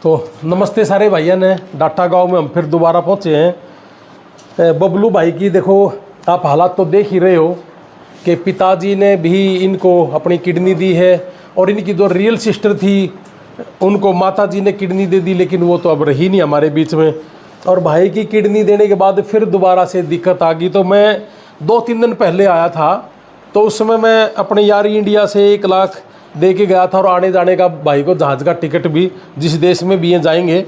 तो नमस्ते सारे भाइयों ने। डाटा गांव में हम फिर दोबारा पहुंचे हैं। बबलू भाई की देखो आप हालात तो देख ही रहे हो कि पिताजी ने भी इनको अपनी किडनी दी है और इनकी जो रियल सिस्टर थी उनको माताजी ने किडनी दे दी, लेकिन वो तो अब रही नहीं हमारे बीच में। और भाई की किडनी देने के बाद फिर दोबारा से दिक्कत आ गई। तो मैं 2-3 दिन पहले आया था, तो उस समय मैं अपने यारी इंडिया से 1 लाख दे के गया था और आने जाने का भाई को जहाज़ का टिकट भी, जिस देश में भी ये जाएंगे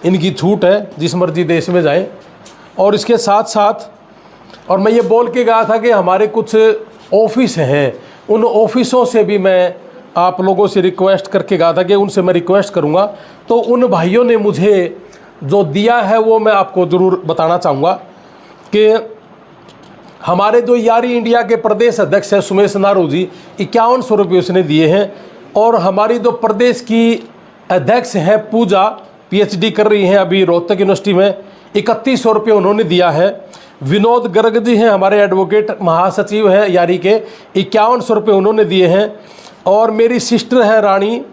इनकी छूट है, जिस मर्जी देश में जाएं। और इसके साथ साथ और मैं ये बोल के गया था कि हमारे कुछ ऑफिस हैं, उन ऑफिसों से भी मैं आप लोगों से रिक्वेस्ट करके गया था कि उनसे मैं रिक्वेस्ट करूँगा। तो उन भाइयों ने मुझे जो दिया है वो मैं आपको ज़रूर बताना चाहूँगा कि हमारे जो यारी इंडिया के प्रदेश अध्यक्ष है सुमेश नारू जी, 5100 रुपये उसने दिए हैं। और हमारी जो प्रदेश की अध्यक्ष है पूजा, PhD कर रही हैं अभी रोहतक यूनिवर्सिटी में, 3100 रुपये उन्होंने दिया है। विनोद गर्ग जी हैं हमारे एडवोकेट महासचिव हैं यारी के, 5100 रुपये उन्होंने दिए हैं। और मेरी सिस्टर है रानी,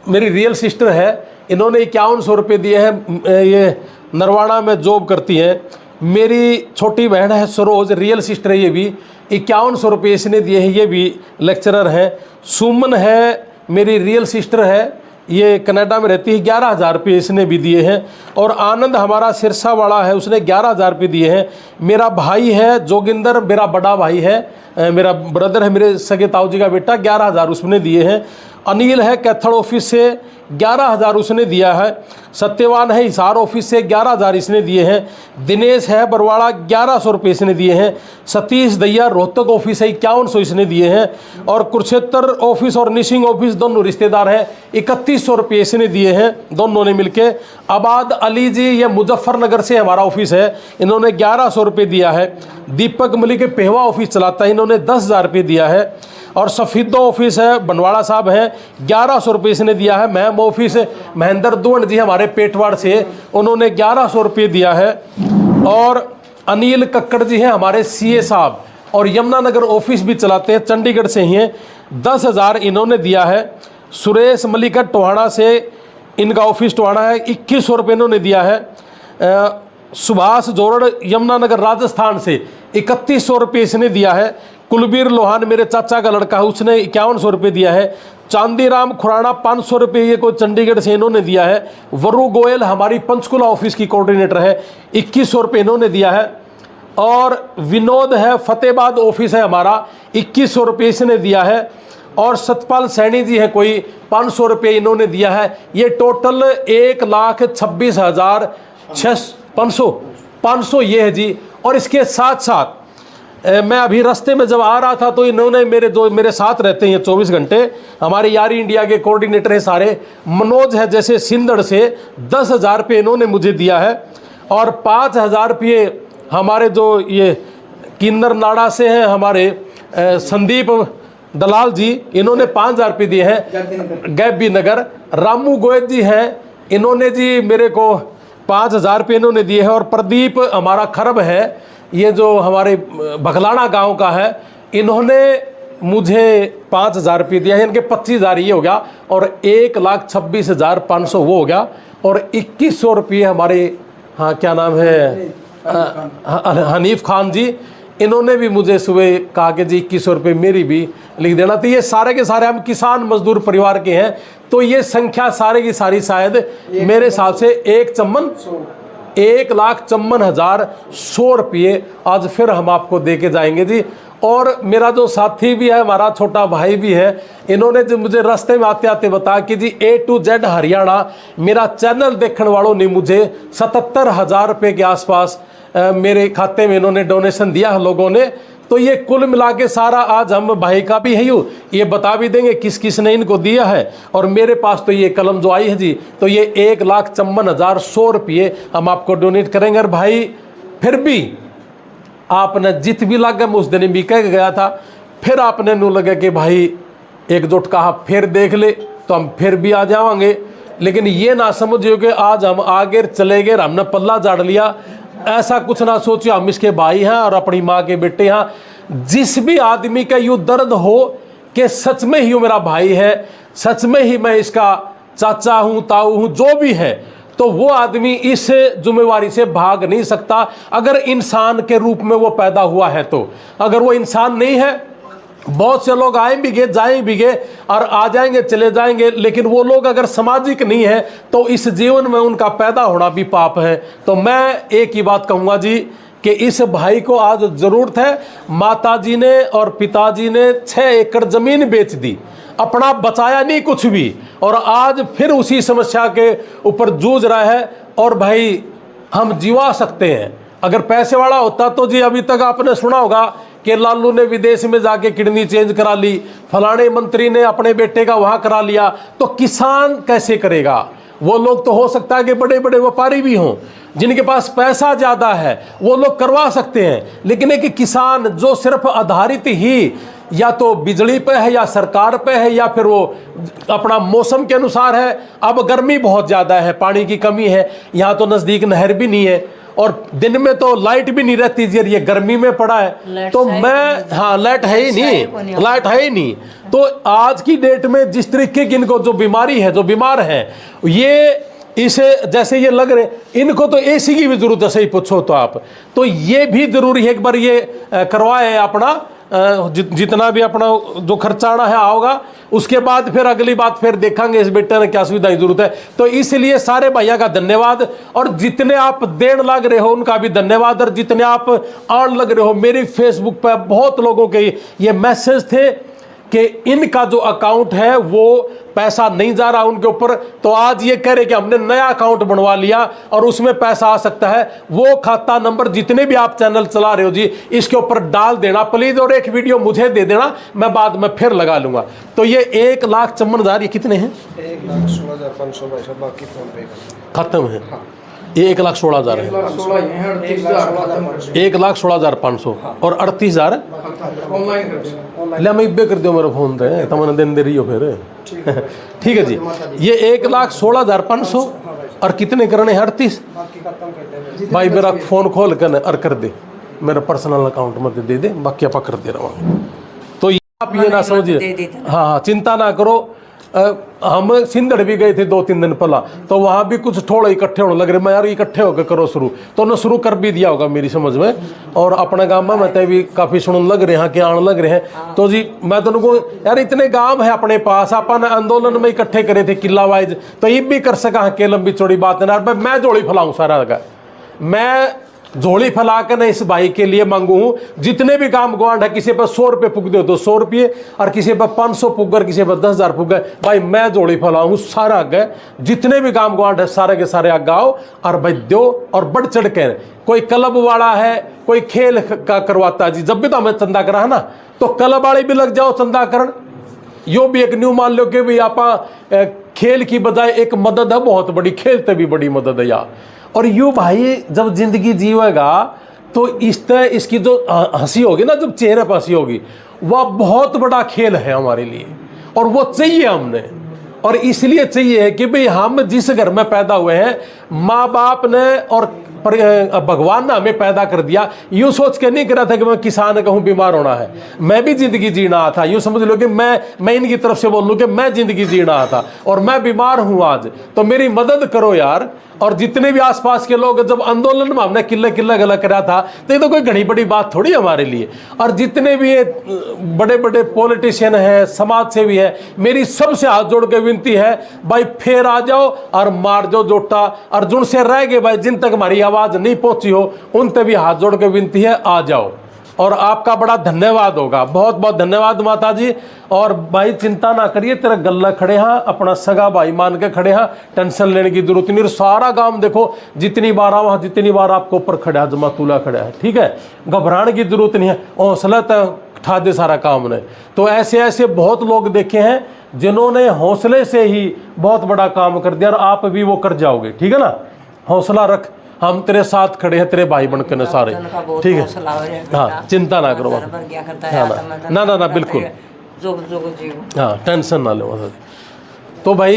मेरी रियल सिस्टर है, इन्होंने 5100 रुपये दिए हैं। ये नरवाना में जॉब करती हैं। मेरी छोटी बहन है सरोज, रियल सिस्टर है, ये भी 5100 रुपये इसने दिए हैं, ये भी लेक्चरर हैं। सुमन है मेरी रियल सिस्टर है, ये कनाडा में रहती है, 11,000 रुपये इसने भी दिए हैं। और आनंद हमारा सिरसा वाला है, उसने 11,000 रुपये दिए हैं। मेरा भाई है जोगिंदर, मेरा बड़ा भाई है, मेरा ब्रदर है, मेरे सगे ताऊ जी का बेटा, 11,000 उसने दिए हैं। अनिल है कैथल ऑफिस से, 11,000 उसने दिया है। सत्यवान है हिसार ऑफिस से, 11,000 इसने दिए हैं। दिनेश है बरवाड़ा, 1100 रुपये इसने दिए हैं। सतीश दैया रोहतक ऑफिस है, 5100 इसने दिए हैं। और कुरुक्षेत्र ऑफिस और निशिंग ऑफिस दोनों रिश्तेदार हैं, 3100 रुपये इसने दिए हैं, दोनों ने मिलके। आबाद अली जी ये मुजफ्फरनगर से हमारा ऑफिस है, इन्होंने 1100 रुपये दिया है। दीपक मलिक पेहवा ऑफिस चलाता है, इन्होंने 10,000 रुपये दिया है। और सफीदो ऑफिस है बनवाड़ा साहब हैं, 1100 रुपये इसने दिया है। महम ऑफिस महेंद्र दुवन जी हमारे पेटवाड़ से, उन्होंने 1100 रुपये दिया है। और अनिल कक्कड़ जी हैं हमारे CA साहब, और यमुनानगर ऑफिस भी चलाते हैं, चंडीगढ़ से ही हैं, 10,000 इन्होंने दिया है। सुरेश मलिक टोहाना से, इनका ऑफिस टोहाना है, 2100 रुपये इन्होंने दिया है। सुभाष जोड़ यमुनानगर राजस्थान से, 3100 रुपये इसने दिया है। कुलबीर लोहान मेरे चाचा का लड़का है, उसने 5100 रुपये दिया है। चांदीराम खुराना 500 रुपये ये कोई चंडीगढ़ से इन्होंने दिया है। वरु गोयल हमारी पंचकुला ऑफिस की कोऑर्डिनेटर है, 2100 रुपये इन्होंने दिया है। और विनोद है फतेहाबाद ऑफिस है हमारा, 2100 रुपये इसने दिया है। और सतपाल सैनी जी है कोई, 500 रुपये इन्होंने दिया है। ये टोटल 1,26,500 ये है जी। और इसके साथ साथ मैं अभी रास्ते में जब आ रहा था तो इन्होंने मेरे साथ रहते हैं 24 घंटे, हमारे यारी इंडिया के कोऑर्डिनेटर हैं सारे, मनोज है जैसे सिंदड़ से, 10,000 रुपये इन्होंने मुझे दिया है। और 5,000 रुपये हमारे जो ये किन्नर नाड़ा से हैं हमारे संदीप दलाल जी, इन्होंने 5,000 रुपये दिए हैं। गैबी नगर रामू गोयल जी हैं, इन्होंने जी मेरे को 5,000 रुपये इन्होंने दिए हैं। और प्रदीप हमारा खरब है, ये जो हमारे बघलाना गांव का है, इन्होंने मुझे 5,000 रुपये दिया है। इनके 25,000 ये हो गया और 1,26,500 वो हो गया। और 2100 रुपये हमारे, हाँ क्या नाम है, हनीफ खान जी, इन्होंने भी मुझे सुबह कहा कि जी 2100 रुपये मेरी भी लिख देना। तो ये सारे के सारे हम किसान मजदूर परिवार के हैं, तो ये संख्या सारे की सारी शायद मेरे हिसाब से 1,54,100 रुपये आज फिर हम आपको दे के जाएंगे जी। और मेरा जो साथी भी है, हमारा छोटा भाई भी है, इन्होंने जो मुझे रास्ते में आते आते बताया कि जी A to Z हरियाणा मेरा चैनल देखने वालों ने मुझे 77,000 रुपये के आसपास मेरे खाते में इन्होंने डोनेशन दिया है लोगों ने। तो ये कुल मिला के सारा आज हम भाई का भी है ये बता भी देंगे किस किस ने इनको दिया है। और मेरे पास तो ये कलम जो आई है जी, तो ये 1,54,100 रुपये हम आपको डोनेट करेंगे। और भाई फिर भी आपने जित भी लग गए, उस दिन भी कह गया था, फिर आपने नू लगे कि भाई एकजुट कहा फिर देख ले, तो हम फिर भी आ जाएंगे। लेकिन ये ना समझियो कि आज हम आगे चले गए, हमने पल्ला झाड़ लिया, ऐसा कुछ ना सोचिए। हम इसके भाई हैं और अपनी माँ के बेटे हैं। जिस भी आदमी का यूँ दर्द हो कि सच में ही मेरा भाई है, सच में ही मैं इसका चाचा हूं, ताऊ हूं, जो भी है, तो वो आदमी इस जिम्मेवारी से भाग नहीं सकता अगर इंसान के रूप में वो पैदा हुआ है। तो अगर वो इंसान नहीं है, बहुत से लोग आए भी गए, जाए भी गए और आ जाएंगे, चले जाएंगे, लेकिन वो लोग अगर सामाजिक नहीं है तो इस जीवन में उनका पैदा होना भी पाप है। तो मैं एक ही बात कहूँगा जी कि इस भाई को आज जरूरत है। माताजी ने और पिताजी ने 6 एकड़ जमीन बेच दी, अपना बचाया नहीं कुछ भी, और आज फिर उसी समस्या के ऊपर जूझ रहा है। और भाई हम जीवा सकते हैं, अगर पैसे वाला होता तो जी अभी तक आपने सुना होगा कि लालू ने विदेश में जाके किडनी चेंज करा ली, फलाने मंत्री ने अपने बेटे का वहां करा लिया, तो किसान कैसे करेगा? वो लोग तो हो सकता है कि बड़े बड़े व्यापारी भी हों, जिनके पास पैसा ज़्यादा है, वो लोग करवा सकते हैं, लेकिन एक किसान जो सिर्फ आधारित ही या तो बिजली पे है या सरकार पे है या फिर वो अपना मौसम के अनुसार है। अब गर्मी बहुत ज़्यादा है, पानी की कमी है, यहाँ तो नज़दीक नहर भी नहीं है, और दिन में तो लाइट भी नहीं रहती जी, ये गर्मी में पड़ा है। तो मैं, हाँ, लाइट है ही नहीं, लाइट है ही नहीं। तो आज की डेट में जिस तरीके की इनको जो बीमारी है, जो बीमार है, ये इसे जैसे ये लग रहे, इनको तो एसी की भी जरूरत है, सही पूछो तो आप। तो ये भी जरूरी है एक बार ये करवाए अपना जितना भी अपना जो खर्चाना है आओगा, उसके बाद फिर अगली बात फिर देखेंगे इस बेटे ने क्या सुविधा की जरूरत है। तो इसलिए सारे भैया का धन्यवाद, और जितने आप देण लग रहे हो उनका भी धन्यवाद, और जितने आप आन लग रहे हो। मेरी फेसबुक पर बहुत लोगों के ये मैसेज थे कि इनका जो अकाउंट है वो पैसा नहीं जा रहा उनके ऊपर, तो आज ये कह रहे कि हमने नया अकाउंट बनवा लिया और उसमें पैसा आ सकता है। वो खाता नंबर जितने भी आप चैनल चला रहे हो जी, इसके ऊपर डाल देना प्लीज, और एक वीडियो मुझे दे देना, मैं बाद में फिर लगा लूंगा। तो ये 1,54,000 ये कितने हैं? 1,16,500 बाकी फोन पे खत्म है। ये 1,16,000 है, 1,16,500 और 38,000 ले मैं इब्बे कर दियो मेरे फोन पे, तुमने दिन दे रही हो फिर। ठीक है जी, ये 1,16,500 और कितने करने हैं? 38। भाई मेरा फोन खोल कर और कर दे, मेरा पर्सनल अकाउंट मत दे दे, बाकी आप कर दे रहा हूँ। तो आप ये ना समझिए, हाँ, चिंता ना करो। हम सिंधड़ भी गए थे 2-3 दिन पहला, तो वहाँ भी कुछ थोड़े इकट्ठे होने लग रहे। मैं यार इकट्ठे होकर करो शुरू, तो उन्होंने शुरू कर भी दिया होगा मेरी समझ में। और अपने गांव में तो भी काफ़ी सुनने लग रहे हैं कि आने लग रहे हैं। तो जी मैं तो उनको यार इतने गांव है अपने पास, अपन आंदोलन में इकट्ठे करे थे किला वाइज, तो ये भी कर सका के लंबी चौड़ी बात है ना। मैं जोड़ी फैलाऊँ सारा का, मैं झोली फैला कर इस भाई के लिए मांगू हूँ। जितने भी काम गुआंढ है, किसी पर 100 रुपये पुग दो तो 100 रुपये, और किसी पर 500 पुग गए, किसी पर 10,000 पुग गए, भाई मैं झोली फैलाऊँ सारा आगे। जितने भी काम गुआंढ है सारे के सारे आगे आओ और भाई दो, और बढ़ चढ़ के। कोई क्लब वाला है, कोई खेल का करवाता है जी, जब भी तो हमें चंदा करा है ना, तो क्लब वाले भी लग जाओ चंदा करण। यो भी एक न्यू मान लो कि भाई आप खेल की बजाय एक मदद है बहुत बड़ी, खेलते भी बड़ी मदद है यार। और यूँ भाई जब जिंदगी जीवेगा तो इस तरह इसकी जो हंसी होगी ना, जब चेहरे पर हंसी होगी, वह बहुत बड़ा खेल है हमारे लिए, और वो चाहिए हमने। और इसलिए चाहिए कि भाई हम जिस घर में पैदा हुए हैं, माँ बाप ने और भगवान ने हमें पैदा कर दिया, यूँ सोच के नहीं करा था कि मैं किसान कहूँ बीमार होना है। मैं भी जिंदगी जीना था, यूँ समझ लो कि मैं इनकी तरफ से बोल लूँ कि मैं जिंदगी जीना था और मैं बीमार हूँ आज, तो मेरी मदद करो यार। और जितने भी आसपास के लोग, जब आंदोलन में हमने किले किला गला करा था, तो ये तो कोई घनी बड़ी बात थोड़ी हमारे लिए। और जितने भी ये बड़े बड़े पॉलिटिशियन हैं, समाज सेवी है, मेरी सबसे हाथ जोड़ के विनती है भाई फिर आ जाओ और मार जाओ जोटा। और जिन से रह गए भाई, जिन तक हमारी आवाज़ नहीं पहुंची हो, उन तक भी हाथ जोड़ के विनती है आ जाओ, और आपका बड़ा धन्यवाद होगा। बहुत बहुत धन्यवाद माता जी। और भाई चिंता ना करिए, तेरा गल्ला खड़े हाँ, अपना सगा भाई मान के खड़े हाँ, टेंशन लेने की जरूरत नहीं। सारा गांव देखो, जितनी बार आओ जितनी बार आपको ऊपर खड़ा जमातुला खड़ा है, ठीक है, घबराने की जरूरत नहीं है, हौसला ठा दे सारा काम ने। तो ऐसे ऐसे बहुत लोग देखे हैं जिन्होंने हौसले से ही बहुत बड़ा काम कर दिया, और आप भी वो कर जाओगे, ठीक है ना। हौसला रख, हम तेरे साथ खड़े हैं, तेरे भाई बनकर ने सारे, ठीक है। हाँ चिंता ना करो, ना ना ना बिल्कुल, हाँ टेंशन ना लो। तो भाई